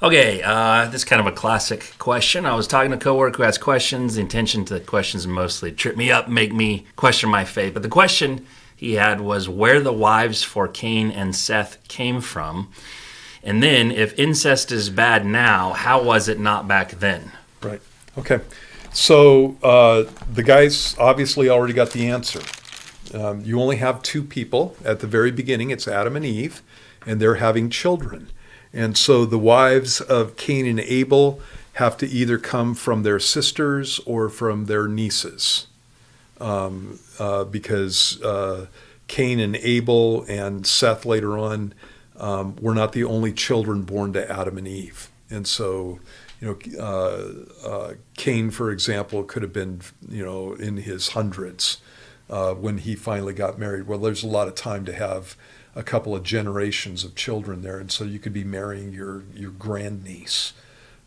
Okay, this is kind of a classic question. I was talking to a coworker who has questions. The intention to the questions mostly trip me up, make me question my faith. But the question he had was where the wives for Cain and Seth came from. And then, if incest is bad now, how was it not back then? Right. Okay. So the guys obviously already got the answer. You only have two people at the very beginning. It's Adam and Eve, and they're having children. And so the wives of Cain and Abel have to either come from their sisters or from their nieces, because Cain and Abel and Seth later on were not the only children born to Adam and Eve. And so, Cain, for example, could have been, in his hundreds when he finally got married. Well, there's a lot of time to have a couple of generations of children there, and so you could be marrying your grandniece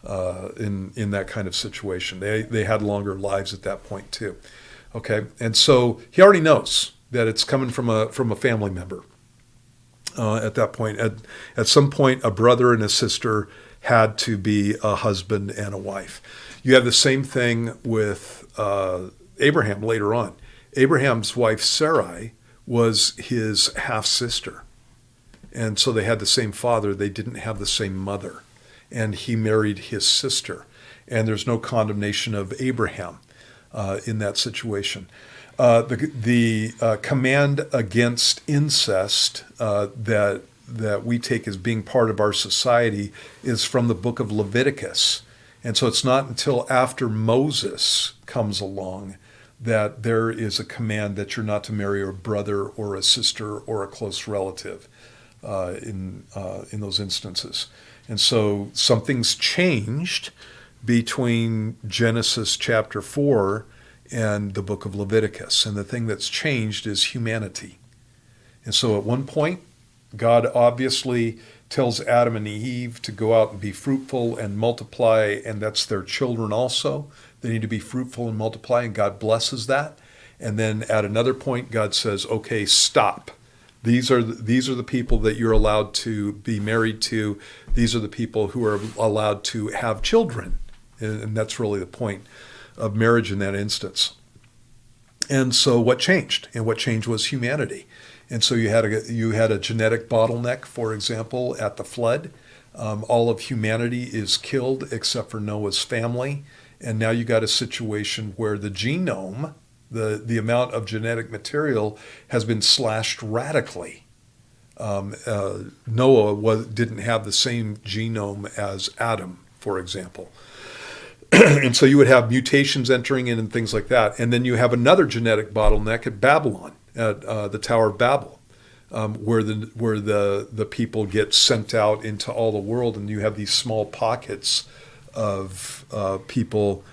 in that kind of situation. They had longer lives at that point too. Okay, and so he already knows that it's coming from a family member. At that point, at some point, a brother and a sister had to be a husband and a wife. You have the same thing with Abraham later on. Abraham's wife Sarai was his half-sister. And so they had the same father. They didn't have the same mother. And he married his sister. And there's no condemnation of Abraham in that situation. The command against incest that we take as being part of our society is from the book of Leviticus. And so it's not until after Moses comes along that there is a command that you're not to marry a brother or a sister or a close relative in those instances. And so something's changed between Genesis chapter 4 and the book of Leviticus. And the thing that's changed is humanity. And so at one point, God obviously tells Adam and Eve to go out and be fruitful and multiply, and that's their children also. They need to be fruitful and multiply, and God blesses that. And then at another point, God says, okay, stop. These are the people that you're allowed to be married to. These are the people who are allowed to have children. And that's really the point of marriage in that instance. And so what changed? And what changed was humanity. And so you had a genetic bottleneck, for example, at the flood. All of humanity is killed except for Noah's family. And now you got a situation where the genome, the amount of genetic material, has been slashed radically. Noah didn't have the same genome as Adam, for example. And so you would have mutations entering in and things like that. And then you have another genetic bottleneck at Babylon, at the Tower of Babel, where the people get sent out into all the world, and you have these small pockets of people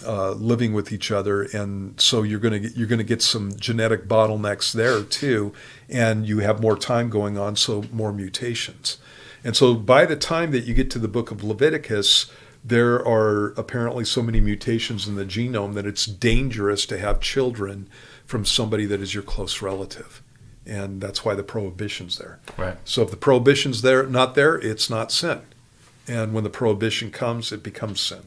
living with each other, and so you're going to get some genetic bottlenecks there too, and you have more time going on, so more mutations. And so by the time that you get to the book of Leviticus, there are apparently so many mutations in the genome that it's dangerous to have children from somebody that is your close relative. And that's why the prohibition's there. Right. So if the prohibition's not there, it's not sin. And when the prohibition comes, it becomes sin.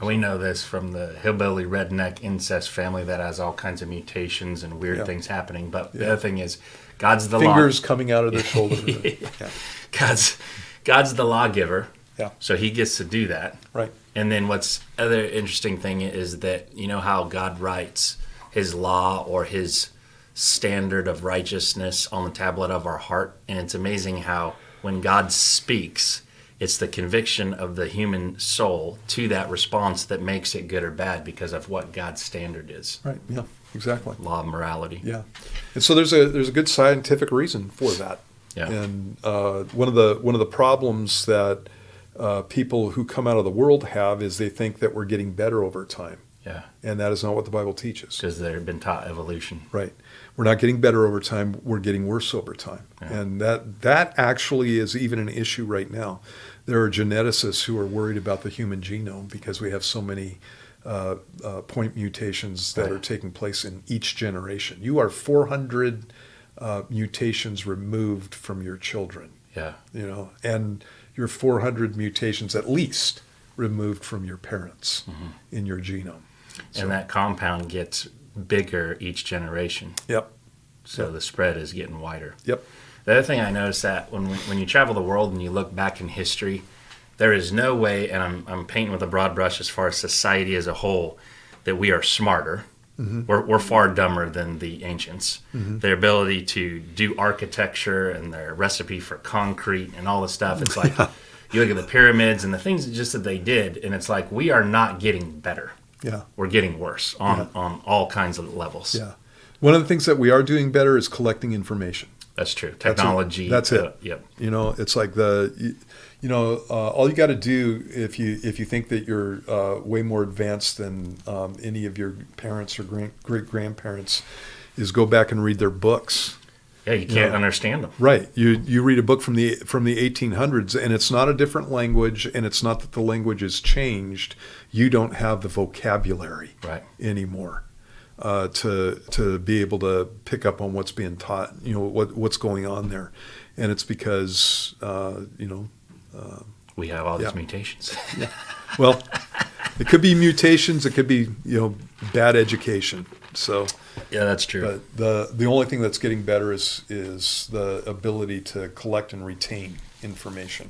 We know this from the hillbilly redneck incest family that has all kinds of mutations and weird things happening. But the other thing is, God's the fingers coming out of their shoulder. Yeah. God's the lawgiver. Yeah. So he gets to do that. Right. And then what's other interesting thing is that you know how God writes his law or his standard of righteousness on the tablet of our heart, and it's amazing how when God speaks, it's the conviction of the human soul to that response that makes it good or bad because of what God's standard is. Right. Yeah. Exactly. Law of morality. Yeah. And so there's a good scientific reason for that. Yeah. And one of the problems that people who come out of the world have is they think that we're getting better over time. Yeah. And that is not what the Bible teaches. Because they've been taught evolution. Right. We're not getting better over time. We're getting worse over time. Yeah. And that actually is even an issue right now. There are geneticists who are worried about the human genome because we have so many point mutations that are taking place in each generation. You are 400 mutations removed from your children. Yeah. And you're 400 mutations at least removed from your parents in your genome. And that compound gets bigger each generation. Yep. So the spread is getting wider. Yep. The other thing I noticed that when you travel the world and you look back in history, there is no way, and I'm painting with a broad brush as far as society as a whole, that we are smarter. We're far dumber than the ancients. Their ability to do architecture and their recipe for concrete and all this stuff. It's like you look at the pyramids and the things just that they did, and it's like we are not getting better. Yeah. We're getting worse on all kinds of levels. Yeah. One of the things that we are doing better is collecting information. That's true. Technology. That's it. Yep. You know, it's like all you got to do if you think that you're way more advanced than any of your parents or great grandparents is go back and read their books. Yeah, you can't understand them. Right. You read a book from the 1800s, and it's not a different language, and it's not that the language has changed. You don't have the vocabulary anymore to be able to pick up on what's being taught. You know what's going on there, and it's because we have all these mutations. Well, it could be mutations. It could be bad education. So yeah, that's true. But the only thing that's getting better is the ability to collect and retain information.